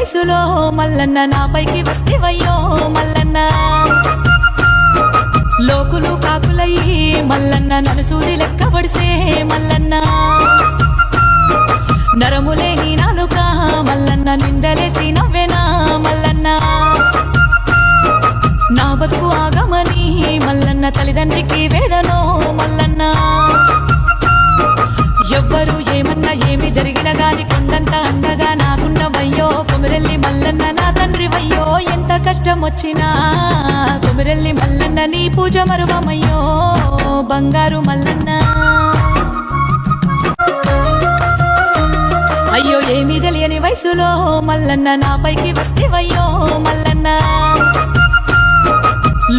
వయసులో మల్లన్న నాపైకి వస్తేవయ్యో మల్లన్న లోకులు కాకులయ్యి మల్లన్న నన్ను సూది లెక్క పడిసే మల్లన్న నరములేని నాలుక మల్లన్న నిందలేసి నవ్వేనా మల్లన్న నా బతుకు ఆగమని మల్లన్న తల్లిదండ్రికి వేదనో మల్లన్న ఎవ్వరు ఏమన్నా ఏమి జరిగిన గాని కొండంత అండగా నాకున్నవయ్యో కొమిరెల్లి మల్లన్న నా తండ్రి వయ్యో ఎంత కష్టం వచ్చినా కొమిరెల్లి మల్లన్న నీ పూజ మరువమయ్యో బంగారు మల్లన్న అయ్యో ఏమీ తెలియని వయసులో మల్లన్న నాపైకి వస్తేవయ్యో మల్లన్న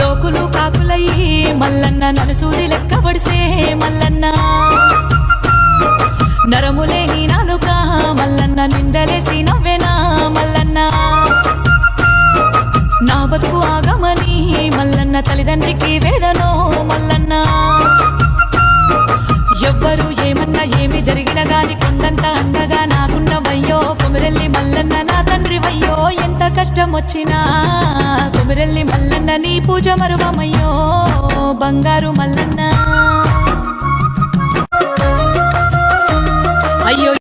లోకులు కాకులయ్యి మల్లన్న నన్ను సూది లెక్క పడిసే మల్లన్న నరములేని నాలుక మల్లన్న నిందలేసి నవ్వేనా మల్లన్న నా బతుకు ఆగమని మల్లన్న తల్లిదండ్రికి వేదనో మల్లన్న ఎవ్వరు ఏమన్నా ఏమి జరిగిన గాని కొండంత అండగా నాకున్నవయ్యో కొమిరెల్లి మల్లన్న నా తండ్రి వయ్యో ఎంత కష్టం వచ్చినా కొమిరెల్లి మల్లన్న నీ పూజ మరువమయ్యో బంగారు మల్లన్న అయ్యో